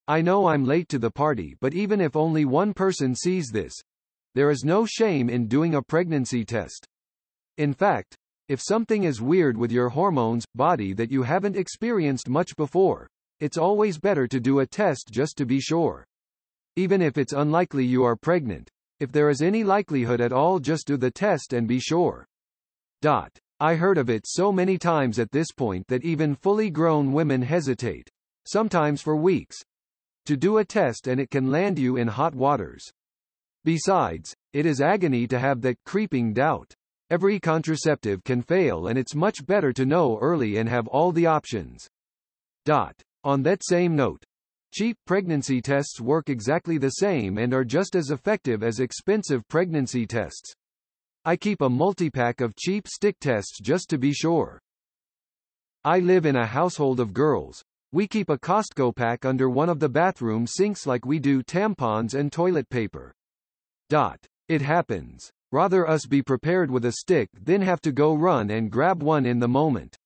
I know I'm late to the party, but even if only one person sees this, there is no shame in doing a pregnancy test. In fact, if something is weird with your hormones, body that you haven't experienced much before, it's always better to do a test just to be sure. Even if it's unlikely you are pregnant, if there is any likelihood at all, just do the test and be sure. I heard of it so many times at this point that even fully grown women hesitate, sometimes for weeks, to do a test, and it can land you in hot waters. Besides, it is agony to have that creeping doubt. Every contraceptive can fail, and it's much better to know early and have all the options. On that same note, cheap pregnancy tests work exactly the same and are just as effective as expensive pregnancy tests. I keep a multi-pack of cheap stick tests just to be sure. I live in a household of girls. We keep a Costco pack under one of the bathroom sinks like we do tampons and toilet paper. It happens. Rather us be prepared with a stick than have to go run and grab one in the moment.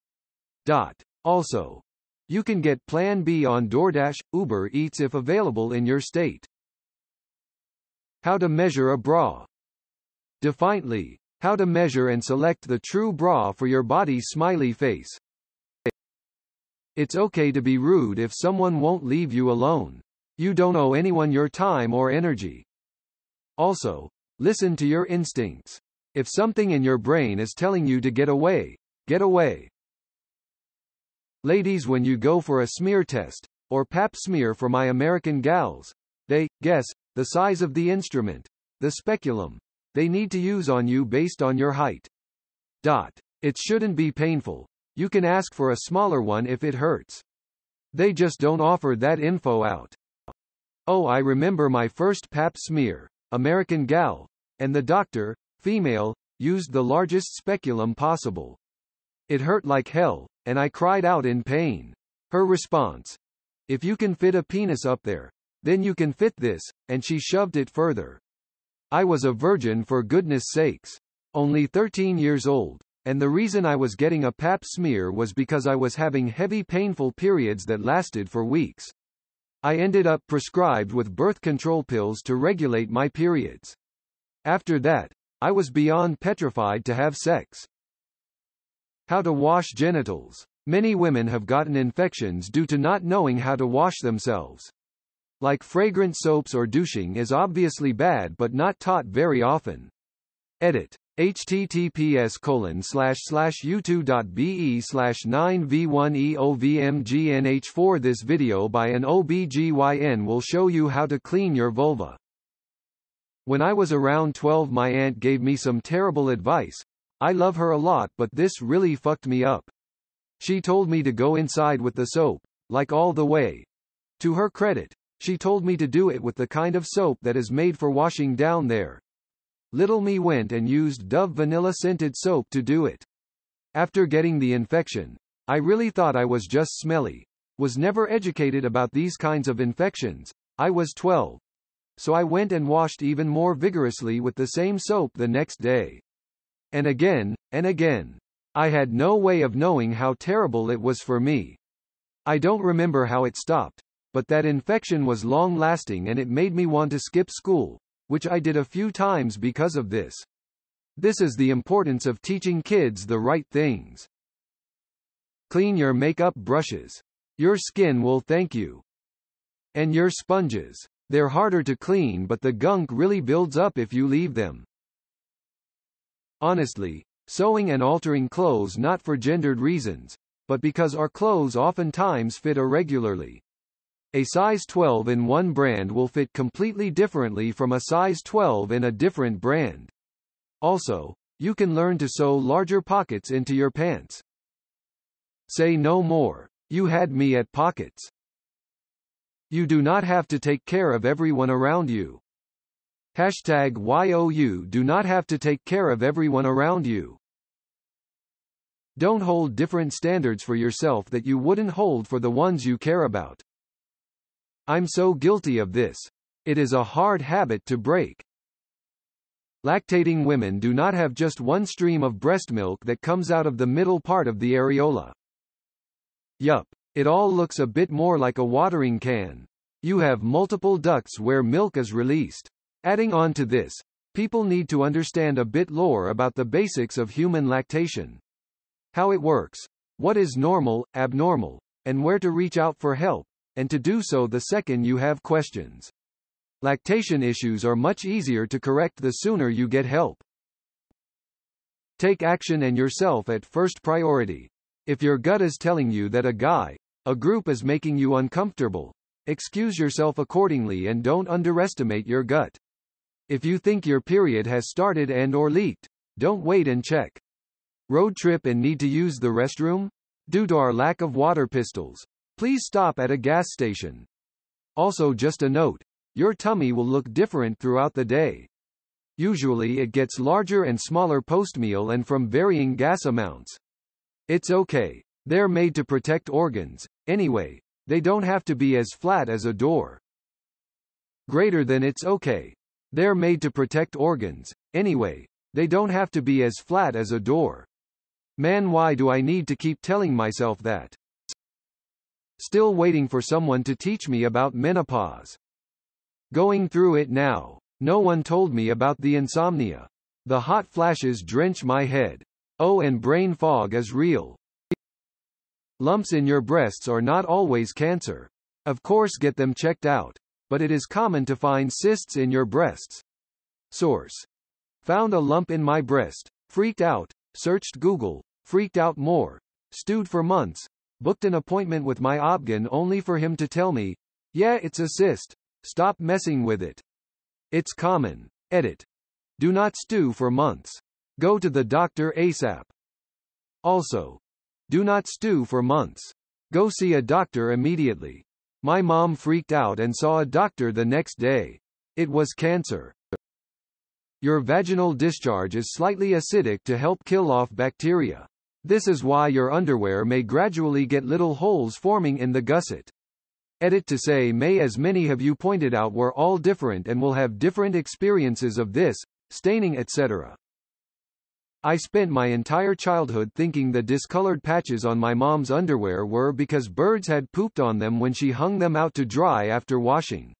Also, you can get Plan B on DoorDash, Uber Eats if available in your state. How to measure a bra. Defiantly, how to measure and select the true bra for your body. Smiley face. It's okay to be rude if someone won't leave you alone. You don't owe anyone your time or energy. Also, listen to your instincts. If something in your brain is telling you to get away, get away. Ladies, when you go for a smear test, or pap smear for my American gals, they guess the size of the instrument, the speculum, they need to use on you based on your height. It shouldn't be painful. You can ask for a smaller one if it hurts. They just don't offer that info out. Oh, I remember my first pap smear, American gal, and the doctor, female, used the largest speculum possible. It hurt like hell, and I cried out in pain. Her response: "If you can fit a penis up there, then you can fit this," and she shoved it further. I was a virgin, for goodness sakes. Only 13 years old, and the reason I was getting a pap smear was because I was having heavy painful periods that lasted for weeks. I ended up prescribed with birth control pills to regulate my periods. After that, I was beyond petrified to have sex. How to wash genitals. Many women have gotten infections due to not knowing how to wash themselves. Like fragrant soaps or douching is obviously bad but not taught very often. Edit. https://youtube.be/9v1eovmgnh4. This video by an OBGYN will show you how to clean your vulva. When I was around 12, my aunt gave me some terrible advice. I love her a lot, but this really fucked me up. She told me to go inside with the soap, like all the way. To her credit, she told me to do it with the kind of soap that is made for washing down there. Little me went and used Dove vanilla-scented soap to do it. After getting the infection, I really thought I was just smelly. Was never educated about these kinds of infections. I was 12. So I went and washed even more vigorously with the same soap the next day. And again, and again. I had no way of knowing how terrible it was for me. I don't remember how it stopped, but that infection was long-lasting and it made me want to skip school, which I did a few times because of this. This is the importance of teaching kids the right things. Clean your makeup brushes. Your skin will thank you. And your sponges. They're harder to clean, but the gunk really builds up if you leave them. Honestly, sewing and altering clothes not for gendered reasons, but because our clothes oftentimes fit irregularly. A size 12 in one brand will fit completely differently from a size 12 in a different brand. Also, you can learn to sew larger pockets into your pants. Say no more. You had me at pockets. You do not have to take care of everyone around you. #YOU do not have to take care of everyone around you. Don't hold different standards for yourself that you wouldn't hold for the ones you care about. I'm so guilty of this. It is a hard habit to break. Lactating women do not have just one stream of breast milk that comes out of the middle part of the areola. Yup. It all looks a bit more like a watering can. You have multiple ducts where milk is released. Adding on to this, people need to understand a bit lore about the basics of human lactation. How it works, what is normal, abnormal, and where to reach out for help, and to do so the second you have questions. Lactation issues are much easier to correct the sooner you get help. Take action and yourself at first priority. If your gut is telling you that a group is making you uncomfortable, excuse yourself accordingly and don't underestimate your gut. If you think your period has started and/or leaked, don't wait and check. Road trip and need to use the restroom? Due to our lack of water pistols, please stop at a gas station. Also, just a note, your tummy will look different throughout the day. Usually it gets larger and smaller post-meal and from varying gas amounts. It's okay. They're made to protect organs. Anyway, they don't have to be as flat as a door. Greater than it's okay. They're made to protect organs. Anyway, they don't have to be as flat as a door. Man, why do I need to keep telling myself that? Still waiting for someone to teach me about menopause. Going through it now. No one told me about the insomnia. The hot flashes drench my head. Oh, and brain fog is real. Lumps in your breasts are not always cancer. Of course, get them checked out. But it is common to find cysts in your breasts. Source. Found a lump in my breast. Freaked out. Searched Google. Freaked out more. Stewed for months. Booked an appointment with my obgyn only for him to tell me, yeah, it's a cyst. Stop messing with it. It's common. Edit. Do not stew for months. Go to the doctor ASAP. Also, do not stew for months. Go see a doctor immediately. My mom freaked out and saw a doctor the next day. It was cancer. Your vaginal discharge is slightly acidic to help kill off bacteria. This is why your underwear may gradually get little holes forming in the gusset. Edit to say, may as many of you pointed out, we're all different and will have different experiences of this, staining, etc. I spent my entire childhood thinking the discolored patches on my mom's underwear were because birds had pooped on them when she hung them out to dry after washing.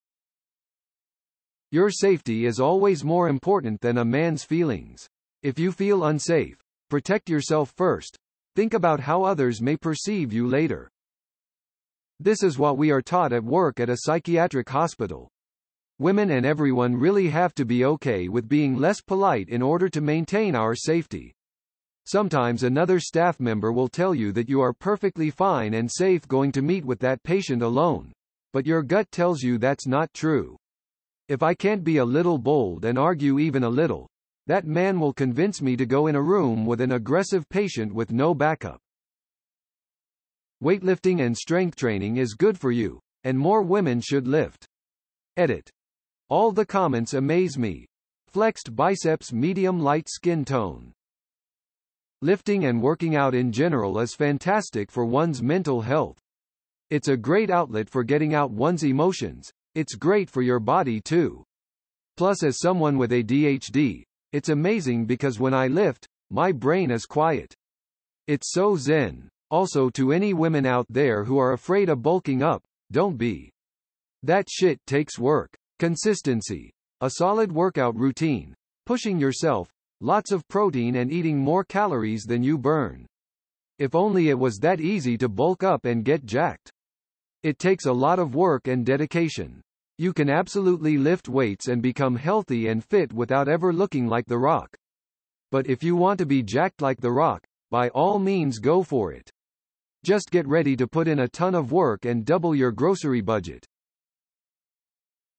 Your safety is always more important than a man's feelings. If you feel unsafe, protect yourself first. Think about how others may perceive you later. This is what we are taught at work at a psychiatric hospital. Women and everyone really have to be okay with being less polite in order to maintain our safety. Sometimes another staff member will tell you that you are perfectly fine and safe going to meet with that patient alone, but your gut tells you that's not true. If I can't be a little bold and argue even a little, that man will convince me to go in a room with an aggressive patient with no backup. Weightlifting and strength training is good for you, and more women should lift. Edit. All the comments amaze me. Flexed biceps, medium light skin tone. Lifting and working out in general is fantastic for one's mental health. It's a great outlet for getting out one's emotions. It's great for your body too. Plus, as someone with ADHD, it's amazing because when I lift, my brain is quiet. It's so zen. Also, to any women out there who are afraid of bulking up, don't be. That shit takes work. Consistency. A solid workout routine. Pushing yourself. Lots of protein and eating more calories than you burn. If only it was that easy to bulk up and get jacked. It takes a lot of work and dedication. You can absolutely lift weights and become healthy and fit without ever looking like The Rock. But if you want to be jacked like The Rock, by all means go for it. Just get ready to put in a ton of work and double your grocery budget.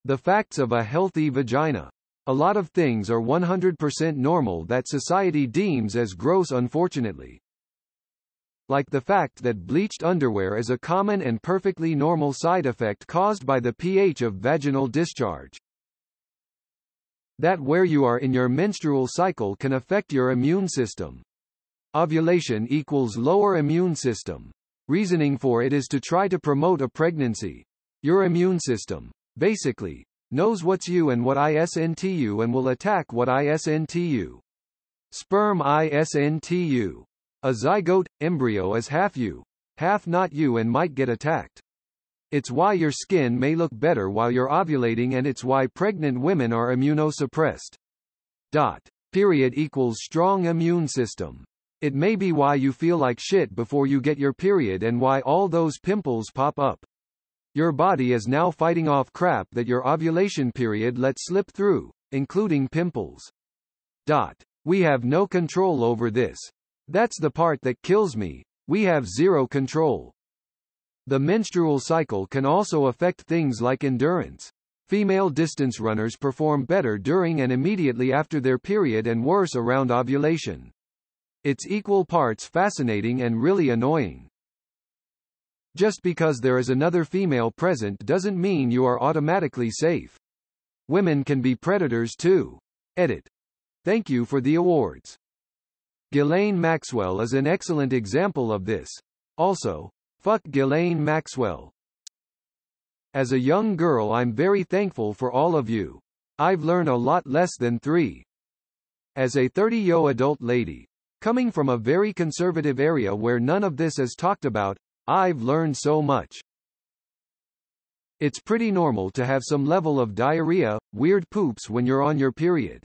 The facts of a healthy vagina. A lot of things are 100% normal that society deems as gross, unfortunately. Like the fact that bleached underwear is a common and perfectly normal side effect caused by the pH of vaginal discharge. That where you are in your menstrual cycle can affect your immune system. Ovulation equals lower immune system. Reasoning for it is to try to promote a pregnancy. Your immune system, basically, knows what's you and what isn't you and will attack what isn't you. Sperm isn't you. A zygote, embryo is half you, half not you and might get attacked. It's why your skin may look better while you're ovulating, and it's why pregnant women are immunosuppressed. Period equals strong immune system. It may be why you feel like shit before you get your period and why all those pimples pop up. Your body is now fighting off crap that your ovulation period let slip through, including pimples. We have no control over this. That's the part that kills me. We have zero control. The menstrual cycle can also affect things like endurance. Female distance runners perform better during and immediately after their period and worse around ovulation. It's equal parts fascinating and really annoying. Just because there is another female present doesn't mean you are automatically safe. Women can be predators too. Edit. Thank you for the awards. Ghislaine Maxwell is an excellent example of this. Also, fuck Ghislaine Maxwell. As a young girl, I'm very thankful for all of you. I've learned a lot less than 3. As a 30-yo adult lady, coming from a very conservative area where none of this is talked about, I've learned so much. It's pretty normal to have some level of diarrhea, weird poops when you're on your period.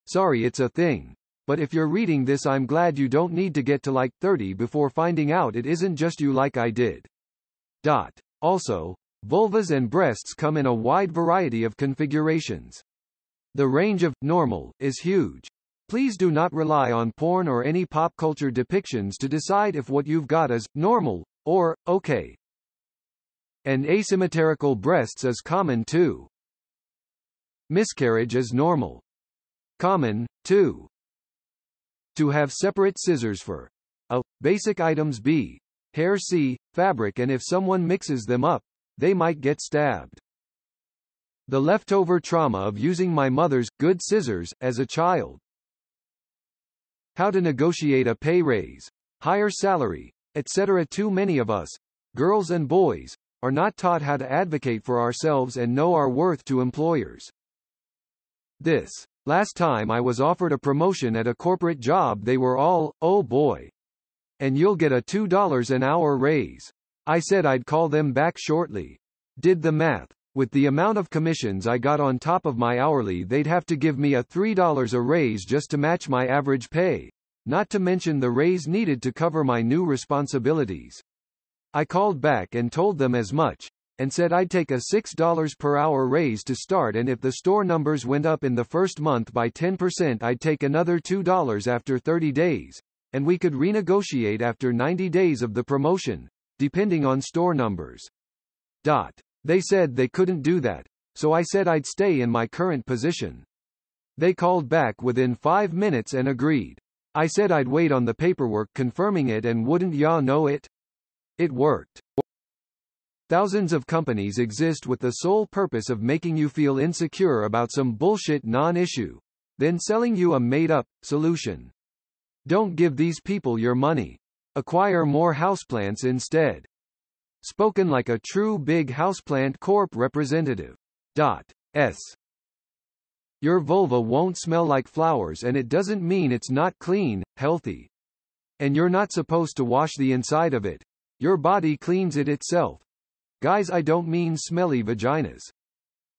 Sorry, it's a thing. But if you're reading this, I'm glad you don't need to get to like 30 before finding out it isn't just you like I did. Also, vulvas and breasts come in a wide variety of configurations. The range of normal is huge. Please do not rely on porn or any pop culture depictions to decide if what you've got is normal or okay. And asymmetrical breasts is common too. Miscarriage is normal. Common, too. To have separate scissors for a. Basic items B. Hair C. Fabric, and if someone mixes them up, they might get stabbed. The leftover trauma of using my mother's good scissors as a child. How to negotiate a pay raise, higher salary, etc. Too many of us, girls and boys, are not taught how to advocate for ourselves and know our worth to employers. This last time I was offered a promotion at a corporate job, they were all, oh boy. And you'll get a $2 an hour raise. I said I'd call them back shortly. Did the math. With the amount of commissions I got on top of my hourly, they'd have to give me a $3 a raise just to match my average pay. Not to mention the raise needed to cover my new responsibilities. I called back and told them as much, and said I'd take a $6 per hour raise to start, and if the store numbers went up in the first month by 10%, I'd take another $2 after 30 days, and we could renegotiate after 90 days of the promotion, depending on store numbers. They said they couldn't do that, so I said I'd stay in my current position. They called back within 5 minutes and agreed. I said I'd wait on the paperwork confirming it, and wouldn't ya know it? It worked. Thousands of companies exist with the sole purpose of making you feel insecure about some bullshit non-issue, then selling you a made-up solution. Don't give these people your money. Acquire more houseplants instead. Spoken like a true big houseplant corp representative. S. Your vulva won't smell like flowers, and it doesn't mean it's not clean, healthy. And you're not supposed to wash the inside of it. Your body cleans it itself. Guys, I don't mean smelly vaginas.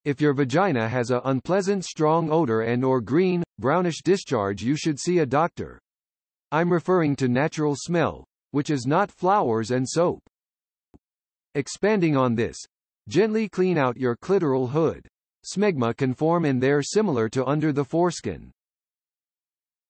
If your vagina has a unpleasant strong odor and or green, brownish discharge, you should see a doctor. I'm referring to natural smell, which is not flowers and soap. Expanding on this, gently clean out your clitoral hood. Smegma can form in there similar to under the foreskin.